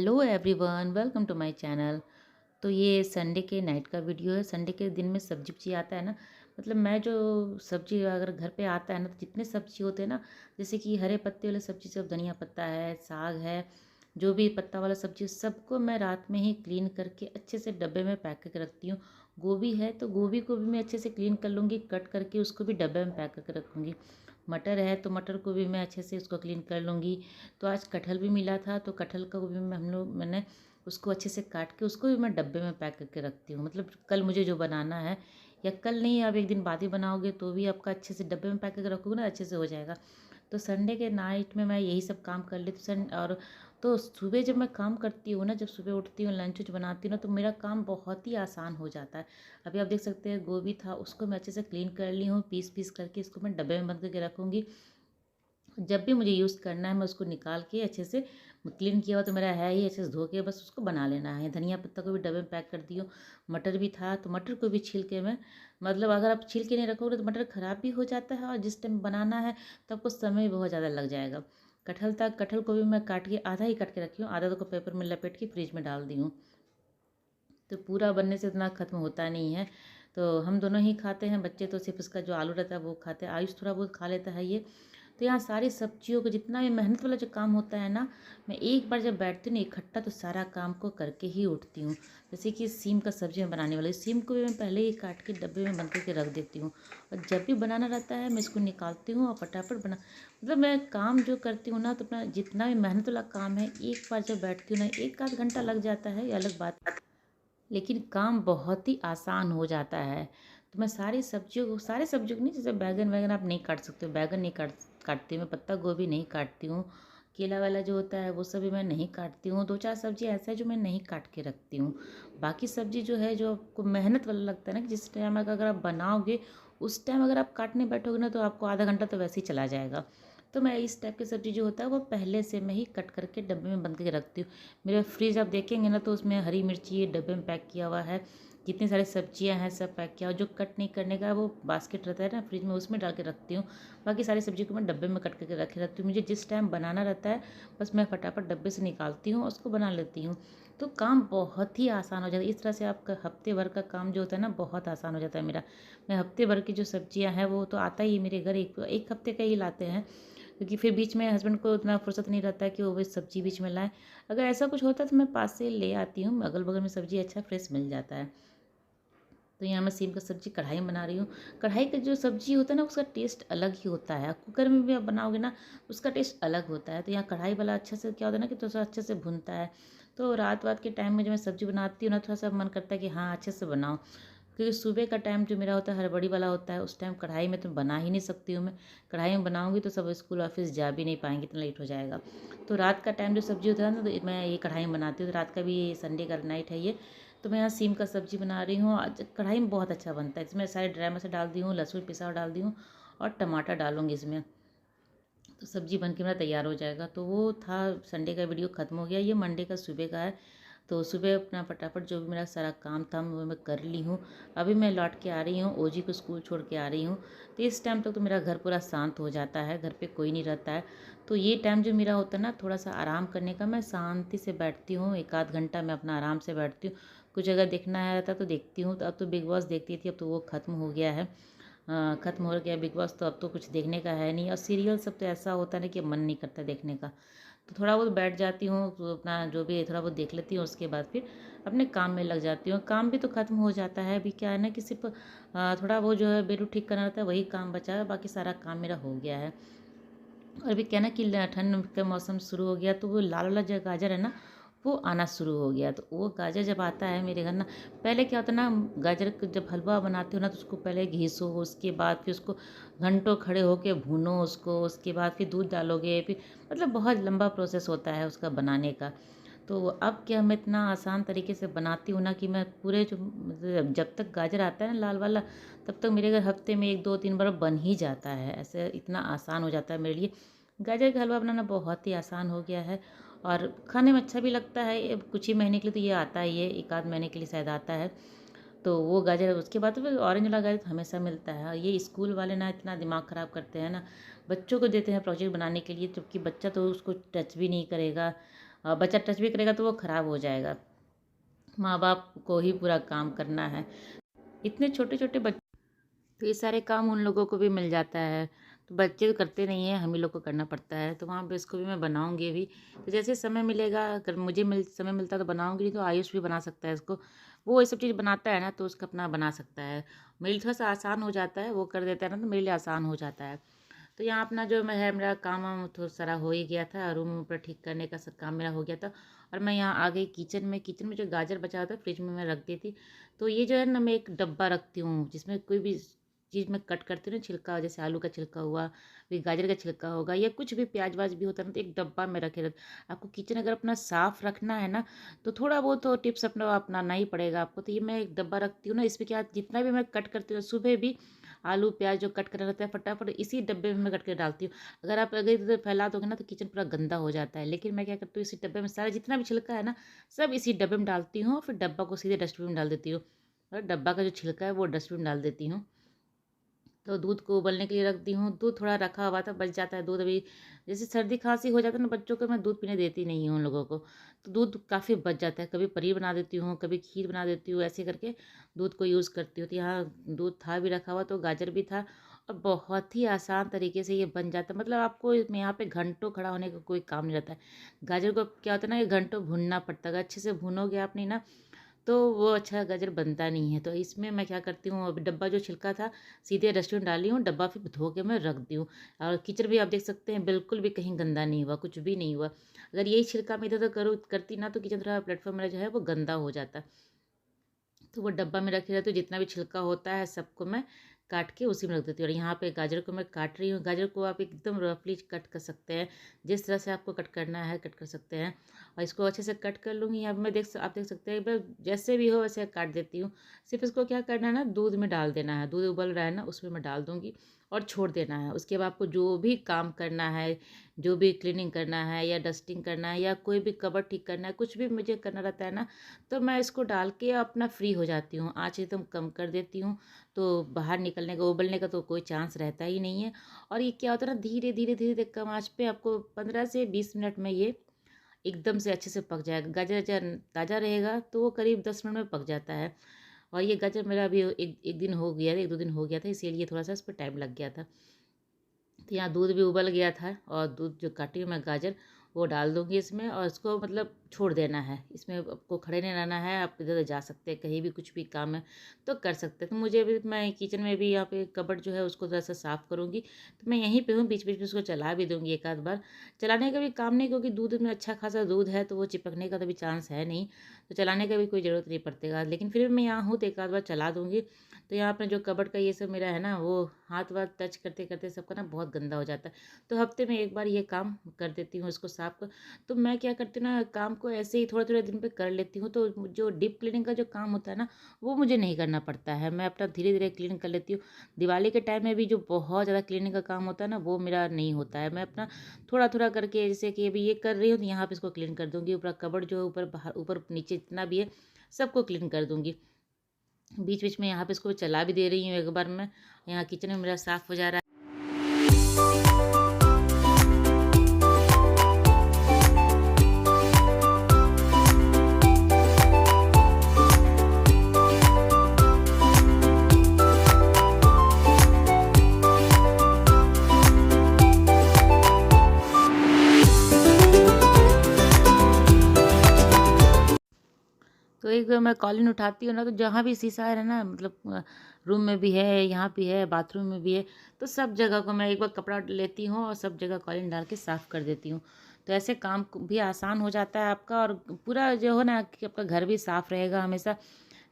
Hello everyone, welcome to my channel. तो ये Sunday के नाइट का वीडियो है। संडे के दिन में सब्जी वब्जी आता है ना, मतलब मैं जो सब्जी अगर घर पे आता है ना, तो जितने सब्जी होते हैं ना, जैसे कि हरे पत्ते वाले सब्जी, सब धनिया पत्ता है, साग है, जो भी पत्ता वाला सब्जी, सबको मैं रात में ही क्लीन करके अच्छे से डब्बे में पैक करके रखती हूँ। गोभी है तो गोभी को भी मैं अच्छे से क्लीन कर लूँगी, कट करके उसको भी डब्बे में पैक करके रखूँगी। मटर है तो मटर को भी मैं अच्छे से उसको क्लीन कर लूँगी। तो आज कटहल भी मिला था, तो कटहल को भी मैंने उसको अच्छे से काट के उसको भी मैं डब्बे में पैक करके रखती हूँ। मतलब कल मुझे जो बनाना है, या कल नहीं, आप एक दिन बाद ही बनाओगे तो भी आपका अच्छे से डब्बे में पैक करके रखोगे ना, अच्छे से हो जाएगा। तो संडे के नाइट में मैं यही सब काम कर लेती हूँ। और तो सुबह जब मैं काम करती हूँ ना, जब सुबह उठती हूँ, लंच बनाती हूँ ना, तो मेरा काम बहुत ही आसान हो जाता है। अभी आप देख सकते हैं, गोभी था, उसको मैं अच्छे से क्लीन कर ली हूँ, पीस पीस करके इसको मैं डब्बे में बंद करके रखूँगी। जब भी मुझे यूज़ करना है, मैं उसको निकाल के अच्छे से, क्लीन किया हुआ तो मेरा है ही, अच्छे से धो के बस उसको बना लेना है। धनिया पत्ता को भी डब्बे में पैक कर दी हूँ। मटर भी था तो मटर को भी छील के मैं, मतलब अगर आप छील के नहीं रखोगे तो मटर ख़राब भी हो जाता है, और जिस टाइम बनाना है तो आपको समय भी बहुत ज़्यादा लग जाएगा। कटहल था, कटहल को भी मैं काट के आधा ही काट के रखी हूँ, आधा तो पेपर में लपेट के फ्रिज में डाल दी हूँ। तो पूरा बनने से इतना ख़त्म होता नहीं है। तो हम दोनों ही खाते हैं, बच्चे तो सिर्फ इसका जो आलू रहता है वो खाते हैं, आयुष थोड़ा बहुत खा लेता है ये। तो यहाँ सारी सब्जियों को, जितना भी मेहनत वाला जो काम होता है ना, मैं एक बार जब बैठती हूँ ना इकट्ठा, तो सारा काम को करके ही उठती हूँ। जैसे कि सीम का सब्जी मैं बनाने वाली, सीम को भी मैं पहले ही काट के डब्बे में बंद करके रख देती हूँ। और जब भी बनाना रहता है मैं इसको निकालती हूँ और फटाफट बना, मतलब मैं काम जो करती हूँ ना, तो अपना जितना भी मेहनत वाला काम है, एक बार जब बैठती हूँ ना, एक आध घंटा लग जाता है, ये अलग बात, लेकिन काम बहुत ही आसान हो जाता है। तो मैं सारी सब्जियों को नहीं, जैसे बैगन वैगन आप नहीं काट सकते हो, बैगन नहीं काटती हूँ मैं, पत्ता गोभी नहीं काटती हूँ, केला वाला जो होता है वो सभी मैं नहीं काटती हूँ। दो चार सब्जी ऐसा है जो मैं नहीं काट के रखती हूँ। बाकी सब्जी जो है, जो आपको मेहनत वाला लगता है ना, कि जिस टाइम अगर आप बनाओगे, उस टाइम अगर आप काटने बैठोगे ना, तो आपको आधा घंटा तो वैसे ही चला जाएगा। तो मैं इस टाइप की सब्ज़ी जो होता है वो पहले से मैं ही कट करके डब्बे में बंद करके रखती हूँ। मेरा फ्रिज आप देखेंगे ना, तो उसमें हरी मिर्ची डब्बे में पैक किया हुआ है, जितनी सारी सब्जियां हैं सब पैक किया हुआ। जो कट नहीं करने का वो बास्केट रहता है ना फ्रिज में, उसमें डाल के रखती हूँ। बाकी सारी सब्जी को मैं डब्बे में कट करके रखे रखती हूँ। मुझे जिस टाइम बनाना रहता है, बस मैं फटाफट डब्बे से निकालती हूँ, उसको बना लेती हूँ। तो काम बहुत ही आसान हो जाता है। इस तरह से आपका हफ्ते भर का काम जो होता है ना, बहुत आसान हो जाता है मेरा। मैं हफ्ते भर की जो सब्जियां हैं, वो तो आता ही मेरे घर एक एक हफ्ते का ही लाते हैं, क्योंकि फिर बीच में हस्बैंड को उतना फुर्सत नहीं रहता है कि वो सब्जी बीच में लाए। अगर ऐसा कुछ होता है तो मैं पास से ले आती हूँ, अगल बगल में सब्जी अच्छा फ्रेश मिल जाता है। तो यहाँ मैं सेम का सब्जी कढ़ाई में बना रही हूँ। कढ़ाई का जो सब्जी होता है ना, उसका टेस्ट अलग ही होता है। कुकर में भी आप बनाओगे ना, उसका टेस्ट अलग होता है। तो यहाँ कढ़ाई वाला अच्छा से क्या होता है ना, कि थोड़ा सा अच्छे से भुनता है। तो रात वात के टाइम में जब मैं सब्जी बनाती हूँ ना, थोड़ा सा मन करता है कि हाँ अच्छे से बनाओ, क्योंकि सुबह का टाइम जो मेरा होता है हड़बड़ी वाला होता है, उस टाइम कढ़ाई में तो बना ही नहीं सकती हूँ मैं। कढ़ाई में बनाऊंगी तो सब स्कूल ऑफिस जा भी नहीं पाएंगे, इतना लेट हो जाएगा। तो रात का टाइम जो सब्जी होता है ना, तो मैं ये कढ़ाई में बनाती हूँ। तो रात का भी, ये संडे का नाइट है ये, तो मैं यहाँ सीम का सब्जी बना रही हूँ। आज कढ़ाई में बहुत अच्छा बनता है। इसमें सारे ड्राई मसाला डाल दी हूँ, लहसुन पिसा हुआ डाल दी हूँ, और टमाटर डालूंगी इसमें। तो सब्जी बन के मेरा तैयार हो जाएगा। तो वो था, संडे का वीडियो ख़त्म हो गया। ये मंडे का सुबह का है। तो सुबह अपना फटाफट जो भी मेरा सारा काम था वो मैं कर ली हूँ। अभी मैं लौट के आ रही हूँ, ओजी को स्कूल छोड़ के आ रही हूँ। तो इस टाइम तक तो मेरा घर पूरा शांत हो जाता है, घर पे कोई नहीं रहता है। तो ये टाइम जो मेरा होता है ना, थोड़ा सा आराम करने का, मैं शांति से बैठती हूँ, एक आध घंटा मैं अपना आराम से बैठती हूँ। कुछ अगर देखना है रहता तो देखती हूँ। तो अब तो बिग बॉस देखती थी, अब तो वो ख़त्म हो गया है। ख़त्म हो गया बिग बॉस, तो अब तो कुछ देखने का है नहीं। और सीरियल सब तो ऐसा होता है ना कि मन नहीं करता देखने का। तो थोड़ा बहुत बैठ जाती हूँ, तो अपना जो भी थोड़ा बहुत देख लेती हूँ, उसके बाद फिर अपने काम में लग जाती हूँ। काम भी तो ख़त्म हो जाता है। अभी क्या है ना, कि सिर्फ थोड़ा वो जो है बेड ठीक करना रहता है, वही काम बचा है, बाकी सारा काम मेरा हो गया है। और अभी क्या है ना, कि ठंड का मौसम शुरू हो गया, तो वो लाल वाला जो गाजर है ना, वो आना शुरू हो गया। तो वो गाजर जब आता है मेरे घर ना, पहले क्या होता है ना, गाजर जब हलवा बनाते हो ना, तो उसको पहले घिसो, उसके बाद फिर उसको घंटों खड़े होके भूनो उसको, उसके बाद फिर दूध डालोगे, फिर मतलब बहुत लंबा प्रोसेस होता है उसका बनाने का। तो अब क्या, मैं इतना आसान तरीके से बनाती हूँ ना, कि मैं पूरे जो, मतलब जब तक गाजर आता है ना लाल वाला, तब तक मेरे घर हफ्ते में एक दो तीन बार बन ही जाता है। ऐसे इतना आसान हो जाता है मेरे लिए। गाजर का हलवा बनाना बहुत ही आसान हो गया है, और खाने में अच्छा भी लगता है। ये कुछ ही महीने के लिए तो ये आता ही है, एक आध महीने के लिए शायद आता है। तो वो गाजर, उसके बाद तो फिर ऑरेंज वाला गाजर तो हमेशा मिलता है। और ये स्कूल वाले ना इतना दिमाग ख़राब करते हैं ना, बच्चों को देते हैं प्रोजेक्ट बनाने के लिए, जबकि बच्चा तो उसको टच भी नहीं करेगा। बच्चा टच भी करेगा तो वो ख़राब हो जाएगा। माँ बाप को ही पूरा काम करना है। इतने छोटे छोटे बच्चे, तो ये सारे काम उन लोगों को भी मिल जाता है। तो बच्चे तो करते नहीं हैं, हम ही लोग को करना पड़ता है। तो वहाँ पे इसको भी मैं बनाऊँगी अभी। तो जैसे समय मिलेगा, अगर मुझे समय मिलता है तो बनाऊँगी, नहीं तो आयुष भी बना सकता है इसको। वो ये सब चीज़ बनाता है ना, तो उसका अपना बना सकता है। मेरे लिए थोड़ा-सा आसान हो जाता है, वो कर देता है ना तो मेरे लिए आसान हो जाता है। तो यहाँ अपना जो मैं है, मेरा काम वाम थोड़ा सारा हो ही गया था, रूम वूम पूरा ठीक करने का सब काम मेरा हो गया था। और मैं यहाँ आ गई किचन में। किचन में जो गाजर बचा होता है फ्रिज में मैं रख दी थी। तो ये जो है ना, मैं एक डब्बा रखती हूँ जिसमें कोई भी चीज़ मैं कट करती हूँ ना, छिलका, जैसे आलू का छिलका हुआ, फिर गाजर का छिलका होगा, या कुछ भी प्याज व्याज भी होता है ना, तो एक डब्बा में रखे रहते। आपको किचन अगर अपना साफ़ रखना है ना, तो थोड़ा बहुत तो टिप्स अपना अपनाना ही पड़ेगा आपको। तो ये मैं एक डब्बा रखती हूँ ना, इसमें क्या, जितना भी मैं कट करती हूँ सुबह भी, आलू प्याज जो कट करना रहता है फटाफट इसी डब्बे में मैं कट के डालती हूँ। अगर आप अगर इधर फैला दोगे ना, तो किचन पूरा गंदा हो जाता है। लेकिन मैं क्या करती हूँ, इसी डब्बे में सारा जितना भी छिलका है ना, सब इसी डब्बे में डालती हूँ, फिर डब्बा को सीधे डस्टबिन में डाल देती हूँ। और डब्बा का जो छिलका है वो डस्टबिन में डाल देती हूँ। तो दूध को उबलने के लिए रख दी हूँ। दूध थोड़ा रखा हुआ था, बच जाता है दूध अभी। जैसे सर्दी खांसी हो जाता है ना बच्चों को, मैं दूध पीने देती नहीं हूँ उन लोगों को। तो दूध काफ़ी बच जाता है। कभी पनीर बना देती हूँ, कभी खीर बना देती हूँ, ऐसे करके दूध को यूज़ करती हूँ। तो यहाँ दूध था भी रखा हुआ, तो गाजर भी था। और बहुत ही आसान तरीके से ये बन जाता है। मतलब आपको इसमें यहाँ पे घंटों खड़ा होने का कोई काम नहीं रहता है। गाजर को क्या होता है ना, ये घंटों भूनना पड़ता है। अगर अच्छे से भूनोगे आप नहीं ना, तो वो अच्छा गाजर बनता नहीं है। तो इसमें मैं क्या करती हूँ, अब डब्बा जो छिलका था सीधे डस्टबिन डाली हूँ, डब्बा फिर धो के मैं रख दी हूँ। और किचन भी आप देख सकते हैं, बिल्कुल भी कहीं गंदा नहीं हुआ, कुछ भी नहीं हुआ। अगर यही छिलका मैं इधर उधर करूँ करती ना, तो किचन थोड़ा प्लेटफॉर्म मेरा जो है वो गंदा हो जाता। तो वो डब्बा में रखे रहते, तो जितना भी छिलका होता है सबको मैं काट के उसी में रख देती हूँ। और यहाँ पे गाजर को मैं काट रही हूँ। गाजर को आप एकदम रफली कट कर सकते हैं, जिस तरह से आपको कट करना है कट कर सकते हैं। और इसको अच्छे से कट कर लूँगी। यहाँ पे आप देख सकते हैं, बस जैसे भी हो वैसे काट देती हूँ। सिर्फ इसको क्या करना है ना, दूध में डाल देना है। दूध उबल रहा है ना, उसमें मैं डाल दूँगी और छोड़ देना है। उसके बाद आपको जो भी काम करना है, जो भी क्लीनिंग करना है या डस्टिंग करना है या कोई भी कबर्ड ठीक करना है, कुछ भी मुझे करना रहता है ना, तो मैं इसको डाल के अपना फ्री हो जाती हूँ। आँच एकदम कम कर देती हूँ, तो बाहर निकलने का, उबलने का तो कोई चांस रहता ही नहीं है। और ये क्या होता है ना, धीरे धीरे धीरे धीरे कम आँच पे आपको 15 से 20 मिनट में ये एकदम से अच्छे से पक जाएगा। गाजर अगर ताज़ा रहेगा तो वो करीब 10 मिनट में पक जाता है। और ये गाजर मेरा अभी एक एक दिन हो गया था, 1-2 दिन हो गया था, इसीलिए थोड़ा सा इस पर टाइम लग गया था। तो यहाँ दूध भी उबल गया था, और दूध जो काटी हूँ मैं गाजर, वो डाल दूँगी इसमें। और इसको मतलब छोड़ देना है। इसमें आपको खड़े नहीं रहना है, आप इधर उधर जा सकते हैं, कहीं भी कुछ भी काम है तो कर सकते हैं। तो मुझे अभी, मैं किचन में भी यहाँ पे कबर्ड जो है उसको थोड़ा सा साफ़ करूँगी, तो मैं यहीं पे हूँ। बीच बीच में उसको चला भी दूँगी एक आध बार। चलाने का भी काम नहीं, क्योंकि दूध में अच्छा खासा दूध है, तो वो चिपकने का तो भी चांस है नहीं, तो चलाने का भी कोई ज़रूरत नहीं पड़तेगा। लेकिन फिर भी मैं यहाँ हूँ तो एक आध बार चला दूँगी। तो यहाँ पे जो कबर्ड का ये सब मेरा है ना, वो हाथ वाथ टच करते करते सबका ना बहुत गंदा हो जाता है। तो हफ्ते में एक बार ये काम कर देती हूँ, इसको साफ कर। तो मैं क्या करती हूँ ना, काम को ऐसे ही थोड़े थोड़े दिन पे कर लेती हूँ। तो जो डीप क्लीनिंग का जो काम होता है ना, वो मुझे नहीं करना पड़ता है। मैं अपना धीरे धीरे क्लीन कर लेती हूँ। दिवाली के टाइम में भी जो बहुत ज़्यादा क्लीनिंग का काम होता है ना, वो मेरा नहीं होता है। मैं अपना थोड़ा थोड़ा करके, जैसे कि अभी ये कर रही हूँ तो यहाँ पे इसको क्लीन कर दूँगी। ऊपर कबर्ड जो है, ऊपर बाहर ऊपर नीचे जितना भी है सबको क्लीन कर दूँगी। बीच बीच में यहाँ पे इसको चला भी दे रही हूँ एक बार मैं। यहाँ किचन में मेरा साफ़ हो जा रहा है। तो एक बार मैं कॉलिन उठाती हूँ ना, तो जहाँ भी शीशा है ना, मतलब रूम में भी है, यहाँ भी है, बाथरूम में भी है, तो सब जगह को मैं एक बार कपड़ा लेती हूँ और सब जगह कॉलिन डाल के साफ़ कर देती हूँ। तो ऐसे काम भी आसान हो जाता है आपका, और पूरा जो है ना कि आपका घर भी साफ़ रहेगा हमेशा।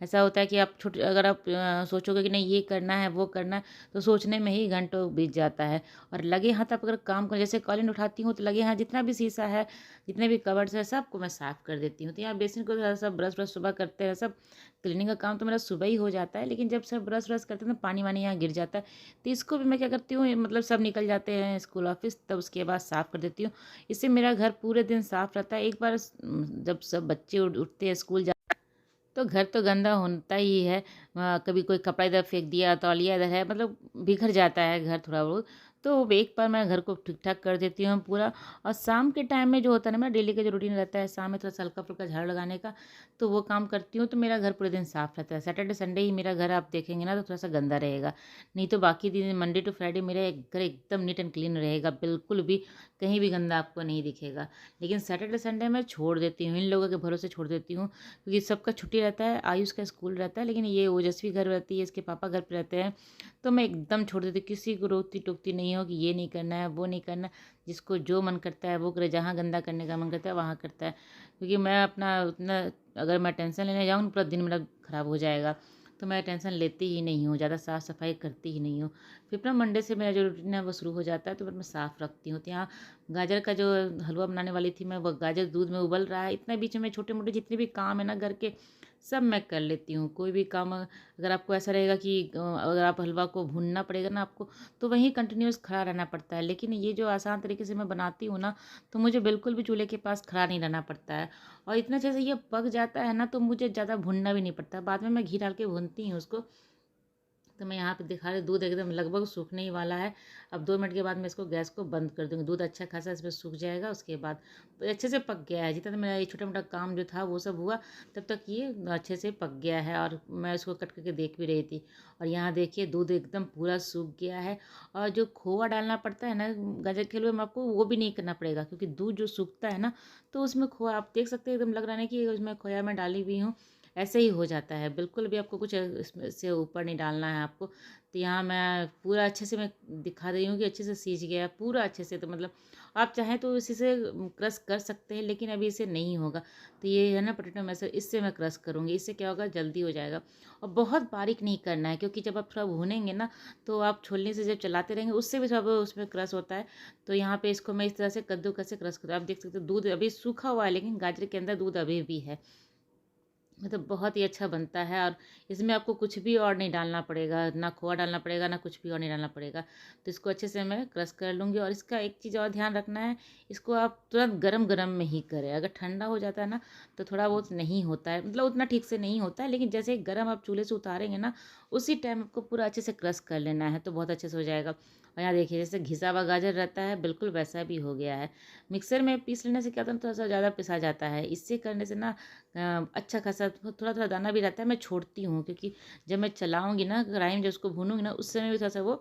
ऐसा होता है कि आप छोटे, अगर आप सोचोगे कि नहीं ये करना है वो करना है, तो सोचने में ही घंटों बीत जाता है। और लगे हाथ आप अगर काम को, जैसे कॉलिन उठाती हूँ तो लगे हाथ जितना भी शीशा है, जितने भी कवर्ड्स है, सबको मैं साफ़ कर देती हूँ। तो यहाँ बेसिन को थोड़ा सा ब्रश ब्रश सुबह करते हैं सब। क्लीनिंग का काम तो मेरा सुबह ही हो जाता है, लेकिन जब सब ब्रश ब्रश करते हैं तो पानी वानी यहाँ गिर जाता है। तो इसको भी मैं क्या करती हूँ, मतलब सब निकल जाते हैं स्कूल ऑफिस, तब उसके बाद साफ़ कर देती हूँ। इससे मेरा घर पूरे दिन साफ़ रहता है। एक बार जब सब बच्चे उठते हैं स्कूल, तो घर तो गंदा होता ही है। कभी कोई कपड़ा इधर फेंक दिया, तौलिया इधर है, मतलब बिखर जाता है घर थोड़ा बहुत। तो एक बार मैं घर को ठीक-ठाक कर देती हूँ पूरा। और शाम के टाइम में जो होता है ना, मेरा डेली का जो रूटीन रहता है, शाम में थोड़ा-सा हल्का-फुल्का झाड़ू लगाने का, तो वो काम करती हूँ, तो मेरा घर पूरे दिन साफ़ रहता है। सैटरडे, संडे ही मेरा घर आप देखेंगे ना तो थोड़ा-सा गंदा रहेगा, नहीं तो बाकी दिन मंडे टू फ्राइडे मेरा घर एकदम नीट एंड क्लीन रहेगा, बिल्कुल भी कहीं भी गंदा आपको नहीं दिखेगा। लेकिन सैटरडे, संडे मैं छोड़ देती हूँ, इन लोगों के भरोसे छोड़ देती हूँ, क्योंकि सबका छुट्टी रहता है, आयुष का स्कूल रहता है, लेकिन ये ओजस्वी घर रहती है, इसके पापा घर पे रहते हैं, तो मैं एकदम छोड़ देती हूँ, किसी को रोकती-टोकती नहीं हूँ कि ये नहीं करना है, वो नहीं करना है। जिसको जो मन करता है वो करे, जहाँ गंदा करने का मन करता है वहाँ करता है। क्योंकि मैं अपना उतना, अगर मैं टेंशन लेने जाऊँ ना पूरा दिन मेरा खराब हो जाएगा, तो मैं टेंशन लेती ही नहीं हूँ, ज़्यादा साफ़-सफ़ाई करती ही नहीं हूँ। फिर अपना मंडे से मेरा जो रूटीन है वो शुरू हो जाता है, तो फिर मैं साफ़ रखती हूँ। तो यहाँ गाजर का जो हलवा बनाने वाली थी मैं, वो गाजर दूध में उबल रहा है, इतने बीच में छोटे-मोटे जितने भी काम है ना घर के, सब मैं कर लेती हूँ। कोई भी काम अगर आपको ऐसा रहेगा कि अगर आप हलवा को भूनना पड़ेगा ना आपको, तो वहीं कंटिन्यूअस खड़ा रहना पड़ता है। लेकिन ये जो आसान तरीके से मैं बनाती हूँ ना, तो मुझे बिल्कुल भी चूल्हे के पास खड़ा नहीं रहना पड़ता है। और इतना अच्छे से ये पक जाता है ना, तो मुझे ज़्यादा भूनना भी नहीं पड़ता। बाद में मैं घी डाल के भूनती हूँ उसको। तो मैं यहाँ पे दिखा रही, दूध एकदम लगभग सूखने ही वाला है। अब 2 मिनट के बाद मैं इसको गैस को बंद कर दूँगी। दूध अच्छा खासा इसमें सूख जाएगा, उसके बाद तो अच्छे से पक गया है। जितना मेरा ये छोटा-मोटा काम जो था वो सब हुआ, तब तक ये अच्छे से पक गया है, और मैं इसको कट करके देख भी रही थी। और यहाँ देखिए दूध एकदम पूरा सूख गया है। और जो खोआ डालना पड़ता है ना गाजर के हलवे में, आपको वो भी नहीं करना पड़ेगा, क्योंकि दूध जो सूखता है ना, तो उसमें खोआ आप देख सकते हैं, एकदम लग रहा है ना कि उसमें खोया मैं डाली हुई हूँ। ऐसे ही हो जाता है, बिल्कुल भी आपको कुछ इसमें से ऊपर नहीं डालना है आपको। तो यहाँ मैं पूरा अच्छे से मैं दिखा रही हूँ कि अच्छे से सीज गया है पूरा अच्छे से। तो मतलब आप चाहें तो इसी से क्रश कर सकते हैं, लेकिन अभी इसे नहीं होगा। तो ये है ना पोटैटो मैशर, इससे मैं क्रश करूँगी, इससे क्या होगा जल्दी हो जाएगा। और बहुत बारीक नहीं करना है, क्योंकि जब आप थोड़ा भूनेंगे ना, तो आप छोलनी से जब चलाते रहेंगे उससे भी थोड़ा उसमें क्रश होता है। तो यहाँ पे इसको मैं इस तरह से कद्दूकस से क्रश कर, आप देख सकते हो दूध अभी सूखा हुआ है, लेकिन गाजर के अंदर दूध अभी भी है। मतलब बहुत ही अच्छा बनता है, और इसमें आपको कुछ भी और नहीं डालना पड़ेगा, ना खोआ डालना पड़ेगा, ना कुछ भी और नहीं डालना पड़ेगा। तो इसको अच्छे से मैं क्रश कर लूँगी। और इसका एक चीज़ और ध्यान रखना है, इसको आप तुरंत गरम-गरम में ही करें। अगर ठंडा हो जाता है ना, तो थोड़ा बहुत नहीं होता है, मतलब उतना ठीक से नहीं होता है, लेकिन जैसे ही गरम आप चूल्हे से उतारेंगे ना, उसी टाइम आपको पूरा अच्छे से क्रश कर लेना है, तो बहुत अच्छे से हो जाएगा। और यहाँ देखिए जैसे घिसा हुआ गाजर रहता है, बिल्कुल वैसा भी हो गया है। मिक्सर में पीस लेने से क्या होता है ना, थोड़ा-सा ज़्यादा पिसा जाता है। इससे करने से ना अच्छा खासा थोड़ा-थोड़ा दाना भी रहता है, मैं छोड़ती हूँ, क्योंकि जब मैं चलाऊँगी ना कढ़ाई में, जब उसको भूनूँगी ना, उस समय भी थोड़ा-सा वो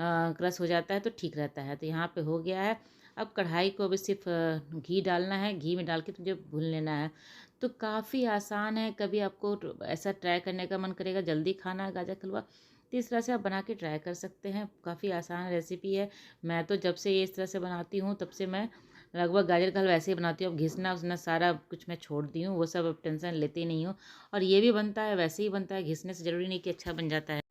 क्रश हो जाता है, तो ठीक रहता है। तो यहाँ पे हो गया है। अब कढ़ाई को अभी सिर्फ़ घी डालना है, घी में डाल के मुझे भून लेना है। तो काफ़ी आसान है, कभी आपको ऐसा ट्राई करने का मन करेगा, जल्दी खाना है गाजर का हलवा, तो इस तरह से आप बना के ट्राई कर सकते हैं। काफ़ी आसान रेसिपी है। मैं तो जब से ये इस तरह से बनाती हूँ, तब से मैं लगभग गाजर का हलवा ऐसे ही बनाती हूँ। अब घिसना-विसना सारा कुछ मैं छोड़ दी हूँ, वो सब अब टेंशन लेती नहीं हूँ। और ये भी बनता है, वैसे ही बनता है, घिसने से ज़रूरी नहीं कि अच्छा बन जाता है।